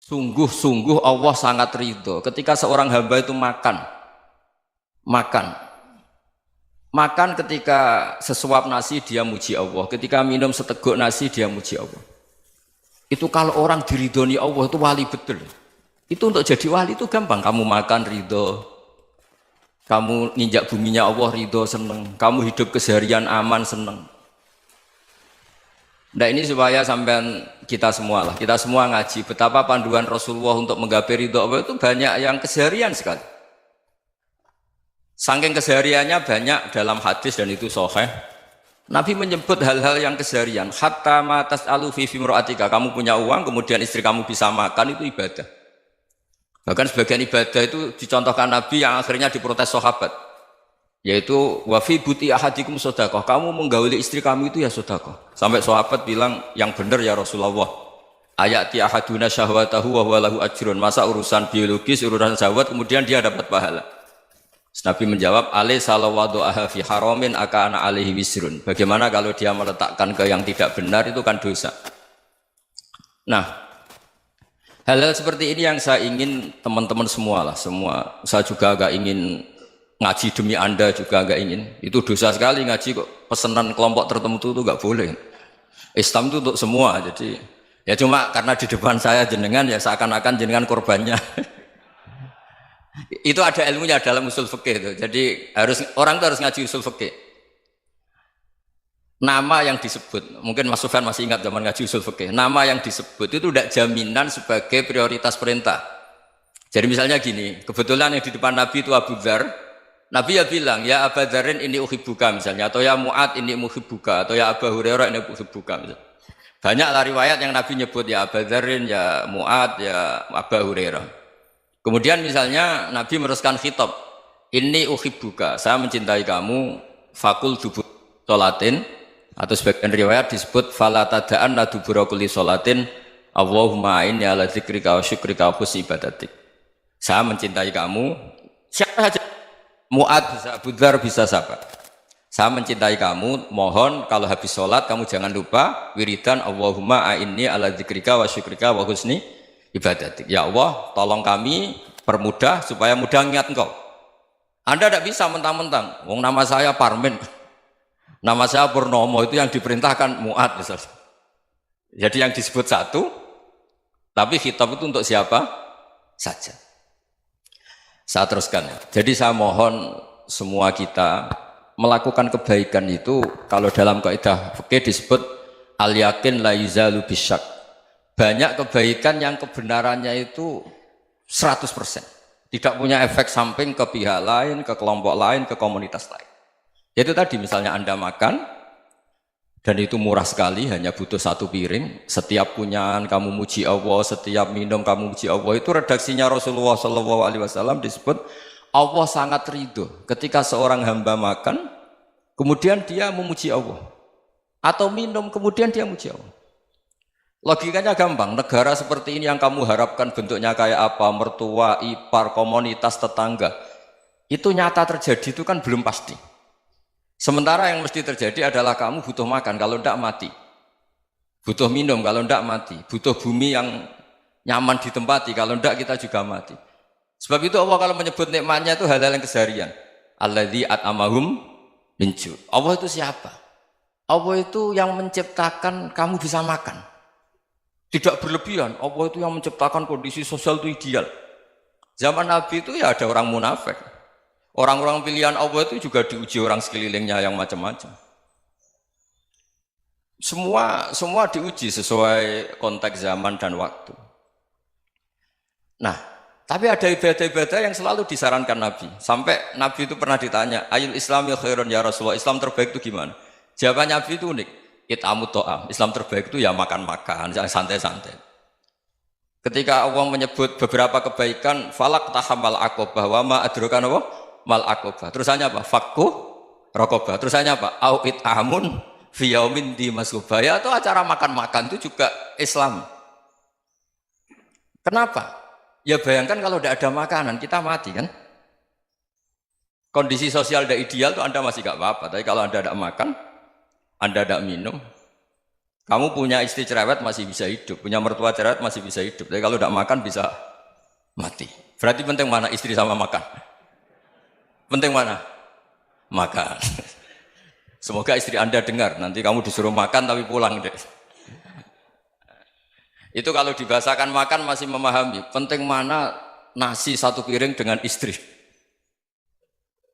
Sungguh-sungguh Allah sangat ridho ketika seorang hamba itu makan ketika sesuap nasi dia muji Allah, ketika minum seteguk nasi dia muji Allah. Itu kalau orang diridhoni Allah itu wali betul. Itu untuk jadi wali itu gampang, kamu makan ridho, kamu nginjak buminya Allah ridho seneng, kamu hidup keseharian aman seneng. Nah ini supaya sampean kita semua ngaji betapa panduan Rasulullah untuk menggapai ridho Allah itu banyak yang keseharian sekali. Saking kesehariannya banyak dalam hadis dan itu sahih. Nabi menyebut hal-hal yang keseharian. Hatta ma tas'alu fi fimra'atika, kamu punya uang kemudian istri kamu bisa makan itu ibadah. Bahkan sebagian ibadah itu dicontohkan Nabi yang akhirnya diprotes sahabat. Yaitu wa fi buti ahadikum sedekah, kamu menggauli istri kamu itu ya sedekah. Sampai sahabat bilang yang benar ya Rasulullah. Ayati ahaduna syahwatahu wa huwa lahu ajrun. Masa urusan biologis, urusan syahwat kemudian dia dapat pahala. Nabi menjawab, alaysa lawadu'aha fi haramin akana alaihi wisrun. Bagaimana kalau dia meletakkan ke yang tidak benar itu kan dosa. Nah, hal-hal seperti ini yang saya ingin teman-teman semua. Saya juga agak ingin ngaji demi Anda juga agak ingin. Itu dosa sekali ngaji kok pesanan kelompok tertentu itu enggak boleh. Islam itu untuk semua. Jadi ya cuma karena di depan saya jenengan ya seakan-akan jenengan korbannya. Itu ada ilmunya dalam usul fikih itu. Jadi orang itu harus ngaji usul fikih. Nama yang disebut, mungkin Mas Sufyan masih ingat zaman ngaji usul fikih. Nama yang disebut itu tidak jaminan sebagai prioritas perintah. Jadi misalnya gini, kebetulan yang di depan Nabi itu Abu Dzar. Nabi ya bilang, ya Abu Dzarin ini uhibbuka misalnya, atau ya Mu'ad ini uhibbuka, atau ya Abu Hurairah ini uhibbuka misalnya. Banyaklah riwayat yang Nabi nyebut ya Abu Dzarin, ya Mu'ad, ya Abu Hurairah. Kemudian misalnya Nabi meneruskan khitab, ini uhibbuka, saya mencintai kamu, fakul dubur sholatin, atau sebagian riwayat disebut fala tada'an la dubura kulli sholatin, Allahumma inni ala dzikrika wa syukrika wa husni ibadatik. Saya mencintai kamu, siapa saja. Mu'ad bisa, Abu Dzar bisa siapa? Saya mencintai kamu, mohon kalau habis sholat kamu jangan lupa wiridan Allahumma a'inni ala dzikrika wa syukrika wa husni ibadatik. Ya Allah, tolong kami permudah supaya mudah ingat engkau. Anda tidak bisa mentang-mentang, wong nama saya Parmin, nama saya Purnomo, itu yang diperintahkan Mu'ad misalnya. Jadi yang disebut satu, tapi khitab itu untuk siapa saja. Saya teruskan. Jadi saya mohon semua kita melakukan kebaikan itu kalau dalam kaidah fikih disebut al yakin la yuzalu bisyak. Banyak kebaikan yang kebenarannya itu 100%. Tidak punya efek samping ke pihak lain, ke kelompok lain, ke komunitas lain. Itu tadi misalnya Anda makan dan itu murah sekali, hanya butuh satu piring. Setiap punyaan kamu muji Allah, setiap minum kamu muji Allah. Itu redaksinya Rasulullah SAW disebut Allah sangat ridho ketika seorang hamba makan, kemudian dia memuji Allah, atau minum kemudian dia muji Allah. Logikanya gampang. Negara seperti ini yang kamu harapkan bentuknya kayak apa, mertua, ipar, komunitas, tetangga, itu nyata terjadi itu kan belum pasti. Sementara yang mesti terjadi adalah kamu butuh makan, kalau tidak mati. Butuh minum, kalau tidak mati. Butuh bumi yang nyaman ditempati, kalau tidak kita juga mati. Sebab itu Allah kalau menyebut nikmatnya itu hal-hal yang keseharian. Alladzi at'amahum min ju'. Allah itu siapa? Allah itu yang menciptakan kamu bisa makan. Tidak berlebihan. Allah itu yang menciptakan kondisi sosial itu ideal. Zaman Nabi itu ya ada orang munafik. Orang-orang pilihan Allah itu juga diuji orang sekelilingnya yang macam-macam. Semua diuji sesuai konteks zaman dan waktu. Nah, tapi ada ibadah-ibadah yang selalu disarankan Nabi. Sampai Nabi itu pernah ditanya, ayul islami khairun ya Rasulullah, Islam terbaik itu gimana? Jawaban Nabi itu unik. It'amut to'am. Islam terbaik itu ya makan-makan, yang santai-santai. Ketika Allah menyebut beberapa kebaikan, falak tahamal aqobah wa ma adrokan Allah mal aqobah. Terusannya apa? Fakku raqobah. Terusannya apa? Au it'amun fi yaumin di masghubah. Ya itu acara makan-makan itu juga Islam. Kenapa? Ya bayangkan kalau tidak ada makanan, kita mati kan? Kondisi sosial tidak ideal itu Anda masih gak apa-apa. Tapi kalau Anda tidak makan, Anda tidak minum, Kamu punya istri cerewet masih bisa hidup, punya mertua cerewet masih bisa hidup. Tapi kalau tidak makan bisa mati. Berarti penting mana istri sama makan? Penting mana? Makan. Semoga istri Anda dengar, nanti kamu disuruh makan tapi pulang deh. Itu kalau dibahasakan makan masih memahami. Penting mana nasi satu piring dengan istri.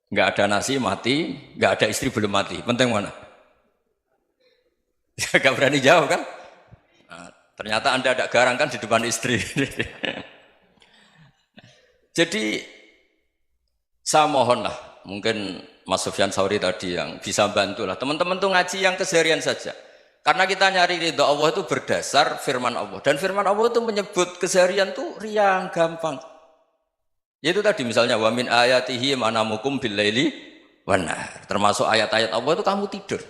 Nggak ada nasi mati, nggak ada istri belum mati. Penting mana? Gak berani jawab kan? Nah, ternyata Anda ada garang kan di depan istri. Jadi saya mohonlah, mungkin Mas Sufyan Sauri tadi yang bisa bantulah. Teman-teman tuh ngaji yang keseharian saja. Karena kita nyari ridha Allah itu berdasar firman Allah. Dan firman Allah itu menyebut keseharian tuh riang, gampang. Yaitu tadi misalnya wa min ayatihi manamukum bil laili wan nahar. Termasuk ayat-ayat Allah itu kamu tidur.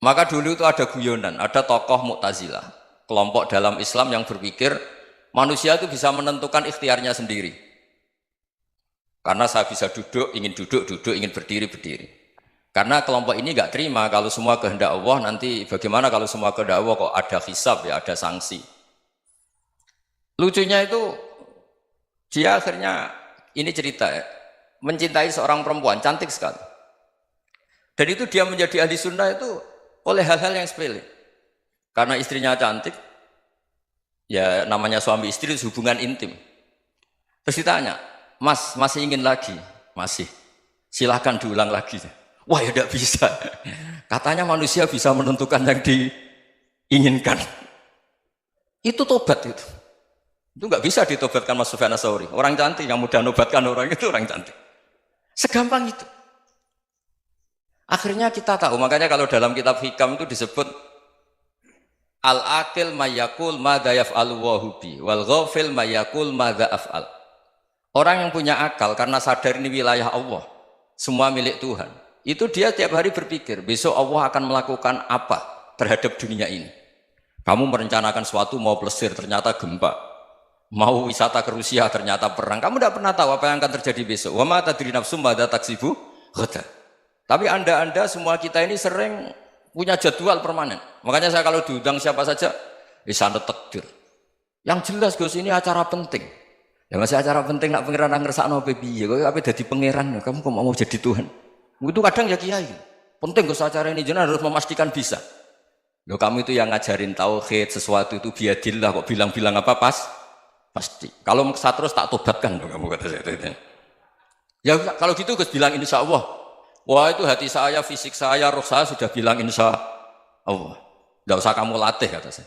Maka dulu itu ada guyonan, ada tokoh Mu'tazilah, kelompok dalam Islam yang berpikir manusia itu bisa menentukan ikhtiarnya sendiri. Karena saya bisa duduk, ingin berdiri, berdiri. Karena kelompok ini nggak terima kalau semua kehendak Allah, nanti bagaimana kalau semua kehendak Allah kok ada hisab ya, ada sanksi. Lucunya itu dia akhirnya, ini cerita ya, mencintai seorang perempuan, cantik sekali. Dan itu dia menjadi ahli sunnah itu oleh hal-hal yang sepele. Karena istrinya cantik, ya namanya suami istri itu hubungan intim. Terus ditanya, Mas, masih ingin lagi? Masih. Silahkan diulang lagi. Wah ya tidak bisa. Katanya manusia bisa menentukan yang diinginkan. Itu tobat itu. Itu nggak bisa ditobatkan Mas Sufyan Ats-Tsauri. Orang cantik yang mudah nobatkan orang itu orang cantik. Segampang itu. Akhirnya kita tahu, makanya kalau dalam kitab Hikam itu disebut al-aqil mayyakul madza yaf'alu wa hubi wal ghafil mayyakul madza af'al. Orang yang punya akal karena sadar ini wilayah Allah, semua milik Tuhan. Itu dia tiap hari berpikir, besok Allah akan melakukan apa terhadap dunia ini. Kamu merencanakan suatu mau plesir, ternyata gempa. Mau wisata ke Rusia, ternyata perang. Kamu tidak pernah tahu apa yang akan terjadi besok. Wa ma tadri nafsum madza taksibu ghadan. Tapi anda semua kita ini sering punya jadwal permanen. Makanya saya kalau diundang siapa saja, sanad takdir. Yang jelas Gus ini acara penting. Ya masih acara penting nak pangeran ngersakno piye? Kok ape dadi pangeran? Kamu kok mau jadi Tuhan? Itu kadang ya kiai. Penting Gus acara ini jenengan harus memastikan bisa. Loh kamu itu yang ngajarin tauhid, sesuatu itu biadillah kok bilang-bilang apa pasti. Kalau maksa terus tak tobatkan loh kamu kata saya. Ya kalau gitu Gus bilang insya Allah. Wah itu hati saya, fisik saya, roh saya sudah bilang insya Allah. Tidak usah kamu latih kata saya.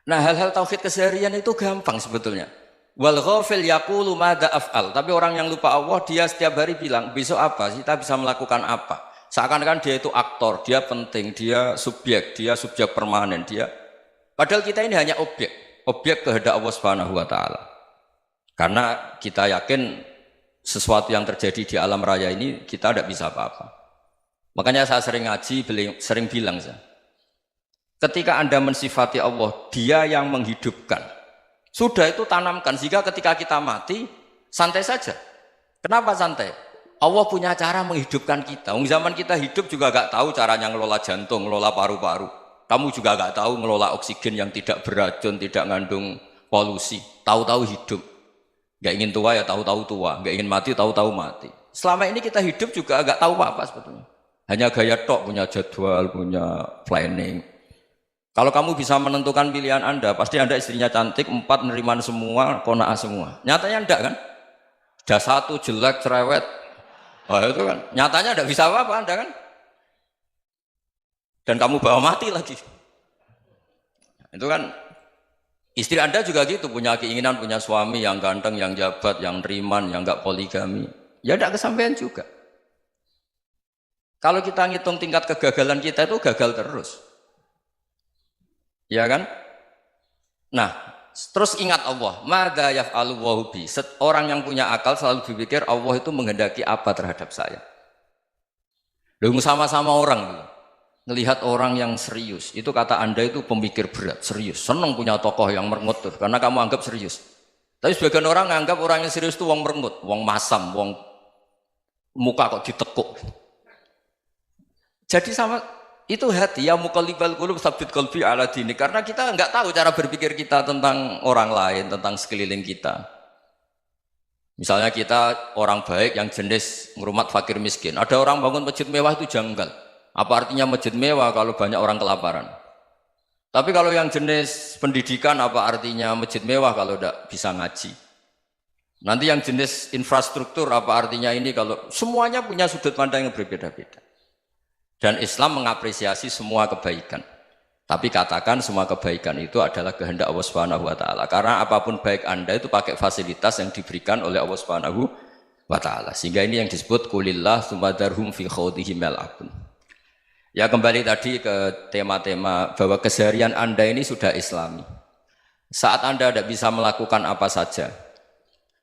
Nah hal-hal tauhid keseharian itu gampang sebetulnya. Wal ghafil yaqulu madza af'al. Tapi orang yang lupa Allah dia setiap hari bilang besok apa? Kita bisa melakukan apa? Seakan-akan dia itu aktor, dia penting, dia subjek permanen, dia. Padahal kita ini hanya objek kehendak Allah Subhanahu wa taala. Karena kita yakin sesuatu yang terjadi di alam raya ini kita tidak bisa apa-apa. Makanya saya sering ngaji, sering bilang saya, ketika Anda mensifati Allah, Dia yang menghidupkan. Sudah itu tanamkan sehingga ketika kita mati santai saja. Kenapa santai? Allah punya cara menghidupkan kita. Zaman kita hidup juga gak tahu caranya ngelola jantung, ngelola paru-paru. Kamu juga gak tahu ngelola oksigen yang tidak beracun, tidak mengandung polusi. Tahu-tahu hidup. Gak ingin tua ya tahu-tahu tua, gak ingin mati tahu-tahu mati. Selama ini kita hidup juga gak tahu apa-apa sebetulnya. Hanya gaya tok, punya jadwal, punya planning. Kalau kamu bisa menentukan pilihan Anda, pasti Anda istrinya cantik, 4 neriman semua, kona'ah semua. Nyatanya enggak kan? Ada 1 jelek, cerewet. Oh itu kan, nyatanya enggak bisa apa-apa Anda kan? Dan kamu bawa mati lagi. Itu kan, istri Anda juga gitu, punya keinginan, punya suami yang ganteng, yang jabat, yang neriman, yang enggak poligami. Ya enggak kesampaian juga. Kalau kita ngitung tingkat kegagalan kita itu gagal terus. Ya kan? Nah, terus ingat Allah, madza yaf'alu wa bi. Orang yang punya akal selalu berpikir Allah itu menghendaki apa terhadap saya. Lalu sama-sama orang melihat orang yang serius, itu kata Anda itu pemikir berat, serius, senang punya tokoh yang merengut tuh, karena kamu anggap serius. Tapi sebagian orang menganggap orang yang serius itu wong merengut, wong masam, wong muka kok ditekuk. Jadi sama Itu hati, ya muqallibal qulub tsabbit qalbi ala dini. Karena kita nggak tahu cara berpikir kita tentang orang lain, tentang sekeliling kita. Misalnya kita orang baik yang jenis ngrumat fakir miskin. Ada orang bangun masjid mewah itu janggal. Apa artinya masjid mewah kalau banyak orang kelaparan? Tapi kalau yang jenis pendidikan apa artinya masjid mewah kalau tidak bisa ngaji? Nanti yang jenis infrastruktur apa artinya ini kalau semuanya punya sudut pandang yang berbeda-beda. Dan Islam mengapresiasi semua kebaikan. Tapi katakan semua kebaikan itu adalah kehendak Allah Subhanahu wa taala. Karena apapun baik Anda itu pakai fasilitas yang diberikan oleh Allah Subhanahu wa taala. Sehingga ini yang disebut qulillah tsumadarhum fi khawdihim yal'abun. Ya kembali tadi ke tema-tema bahwa keseharian Anda ini sudah Islami. Saat Anda tidak bisa melakukan apa saja.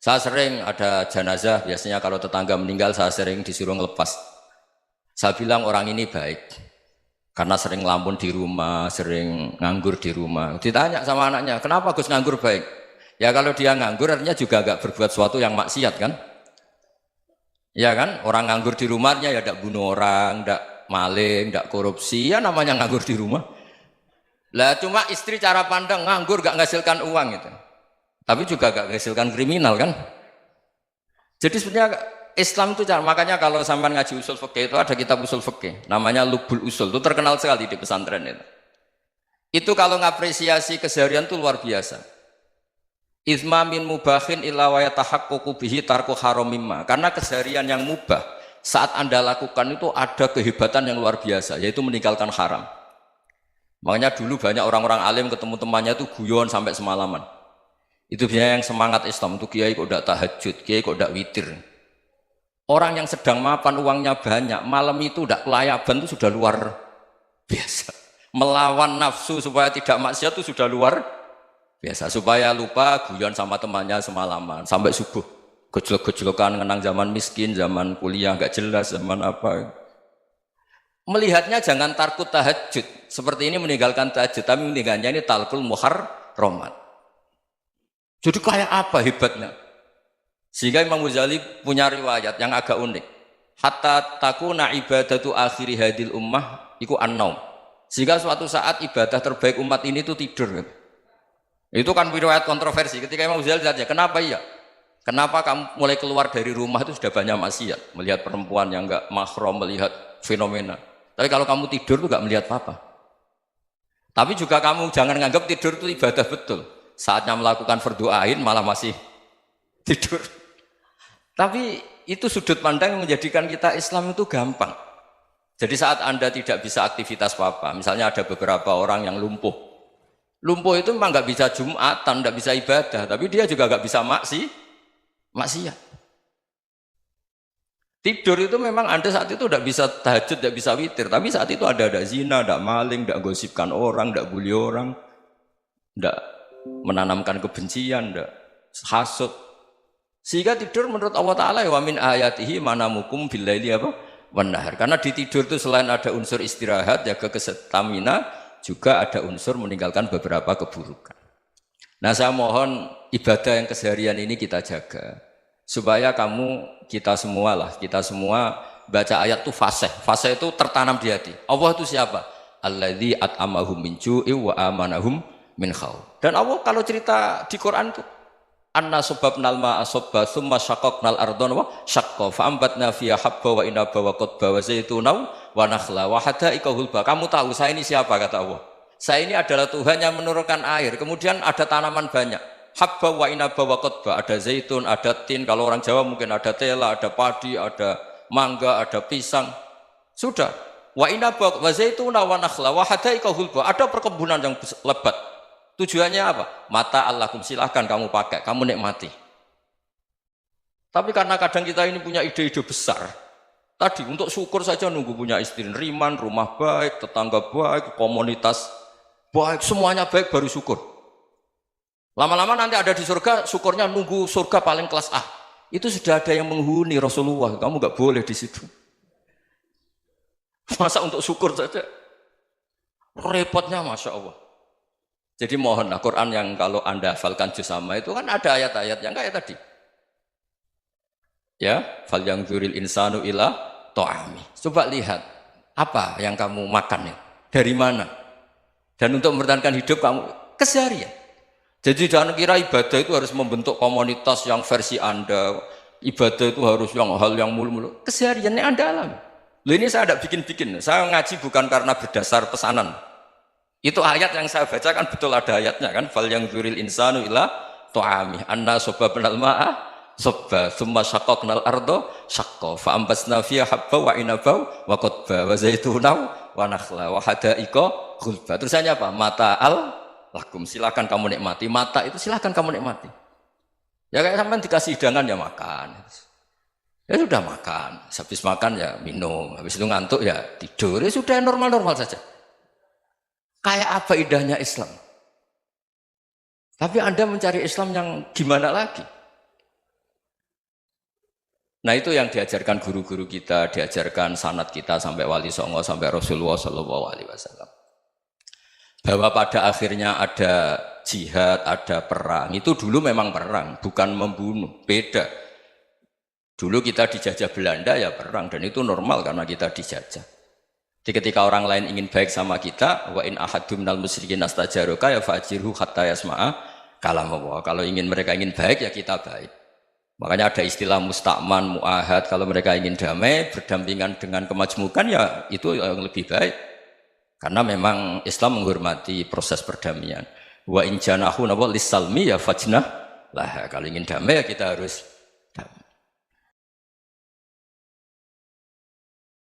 Saya sering ada jenazah, biasanya kalau tetangga meninggal saya sering disuruh ngelepas. Saya bilang orang ini baik karena sering ngelamun di rumah, sering nganggur di rumah. Ditanya sama anaknya, kenapa Gus nganggur baik? Ya kalau dia nganggur artinya juga agak berbuat sesuatu yang maksiat kan? Ya kan? Orang nganggur di rumahnya ya tidak bunuh orang, tidak maling, tidak korupsi, ya namanya nganggur di rumah. Lah cuma istri cara pandang nganggur gak menghasilkan uang itu. Tapi juga gak menghasilkan kriminal kan? Jadi sebenarnya Islam itu makanya kalau sampai ngaji usul fikih itu ada kitab usul fikih namanya Lubul Usul, itu terkenal sekali di pesantren itu. Itu kalau ngapresiasi keseharian itu luar biasa. Izma min mubahin illa wa yatahaqqaqu bihi tarku haramimma. Karena keseharian yang mubah saat Anda lakukan itu ada kehebatan yang luar biasa, yaitu meninggalkan haram. Makanya dulu banyak orang-orang alim ketemu temannya itu guyon sampai semalaman. Itu biasanya yang semangat Islam itu kiai kok tidak tahajud, kiai kok tidak witir. Orang yang sedang mapan uangnya banyak, malam itu tidak kelayaban itu sudah luar biasa. Melawan nafsu supaya tidak maksiat itu sudah luar biasa. Supaya lupa guyon sama temannya semalaman sampai subuh. Gejlok-gejlokan ngenang zaman miskin, zaman kuliah nggak jelas, zaman apa. Melihatnya jangan tarkut tahajud. Seperti ini meninggalkan tahajud, tapi meninggalkannya ini talkul muharramat. Jadi kayak apa hebatnya? Sehingga Imam Ghazali punya riwayat yang agak unik. Hatta takuna ibadatu akhiri hadil ummah iku an-naum. Sehingga suatu saat ibadah terbaik umat ini itu tidur. Itu kan riwayat kontroversi. Ketika Imam Ghazali tanya, kenapa iya? Kenapa kamu mulai keluar dari rumah itu sudah banyak maksiat? Melihat perempuan yang enggak mahram, melihat fenomena. Tapi kalau kamu tidur itu enggak melihat apa-apa. Tapi juga kamu jangan menganggap tidur itu ibadah betul. Saatnya melakukan fardu ain malah masih tidur. Tapi itu sudut pandang yang menjadikan kita Islam itu gampang. Jadi saat Anda tidak bisa aktivitas apa-apa, misalnya ada beberapa orang yang lumpuh. Lumpuh itu memang nggak bisa Jumatan, nggak bisa ibadah, tapi dia juga nggak bisa maksiat. Tidur itu memang Anda saat itu tidak bisa tahajud, tidak bisa witir, tapi saat itu ada zina, ada maling, tidak gosipkan orang, tidak bully orang, tidak menanamkan kebencian, tidak hasud. Sehingga tidur menurut Allah Ta'ala wa min ayatihi manamukum billaili apa? Wan-nahar. Karena di tidur itu selain ada unsur istirahat, jaga kestamina, juga ada unsur meninggalkan beberapa keburukan. Nah saya mohon ibadah yang keseharian ini kita jaga. Supaya kita semua baca ayat itu fasih. Fasih itu tertanam di hati. Allah itu siapa? Alladzi at'amahum min ju'i wa amanahum min khauf. Dan Allah kalau cerita di Quran itu anna subabnal ma'a subba summa syaqaqnal ardon wa syaqqa fa'ambatna fiha habba wa inaba wa qadba wa zaituna wa nakhla wa hadaika hulba. Kamu tahu saya ini siapa, kata Allah. Saya ini adalah Tuhan yang menurunkan air, kemudian ada tanaman banyak. Habba wa inaba wa qadba, ada zaitun, ada tin, kalau orang Jawa mungkin ada tela, ada padi, ada mangga, ada pisang. Sudah. Wa inaba wa zaituna wa nakhla wa hadaika hulba. Ada perkebunan yang lebat. Tujuannya apa? Mata Allahkum, silahkan kamu pakai, kamu nikmati. Tapi karena kadang kita ini punya ide-ide besar. Tadi untuk syukur saja nunggu punya istri riman, rumah baik, tetangga baik, komunitas baik, semuanya baik baru syukur. Lama-lama nanti ada di surga, syukurnya nunggu surga paling kelas A. Itu sudah ada yang menghuni Rasulullah, kamu nggak boleh di situ. Masa untuk syukur saja? Repotnya Masya Allah. Jadi mohonlah Quran yang kalau Anda hafalkan juz sama itu kan ada ayat-ayat yang kayak tadi. Ya, fal yang dzuril insanu ila ta'ami. Coba lihat. Apa yang kamu makan ya? Dari mana? Dan untuk mempertahankan hidup kamu keseharian. Jadi jangan kira ibadah itu harus membentuk komunitas yang versi Anda. Ibadah itu harus yang hal yang mulu-mulu. Kesehariannya Anda alami. Loh ini saya tidak bikin-bikin. Saya ngaji bukan karena berdasar pesanan. Itu ayat yang saya bacakan betul ada ayatnya kan. Fal yang dzuril insanu ila tu'ami anna sababnal ma'a sabba thumma syaqqaqnal ardo syaqqa fa ambasna fiha habba wa inaba wa qadba wa zaituna wa nakhla wa hada'iqa ghulba. Terusannya apa? Mata'al lakum, silakan kamu nikmati. Mata itu silakan kamu nikmati. Ya kayak sampean dikasih hidangan ya makan. Ya sudah makan, habis makan ya minum, habis itu ngantuk ya tidur. Ya sudah normal-normal saja. Kayak apa indahnya Islam? Tapi Anda mencari Islam yang gimana lagi? Nah itu yang diajarkan guru-guru kita, diajarkan sanad kita sampai Wali Songo, sampai Rasulullah SAW. Bahwa pada akhirnya ada jihad, ada perang. Itu dulu memang perang, bukan membunuh, beda. Dulu kita dijajah Belanda ya perang, dan itu normal karena kita dijajah. Jadi ketika orang lain ingin baik sama kita, wa in ahadum minal musyrikin astajaruka ya fa'jirhu hatta yasma'a kalam Allah. Kalau mereka ingin baik ya kita baik. Makanya ada istilah musta'man, mu'ahad. Kalau mereka ingin damai, berdampingan dengan kemajmukan ya itu yang lebih baik. Karena memang Islam menghormati proses perdamaian. Wa in janahu lis-salmi ya fajnah lah. Kalau ingin damai ya kita harus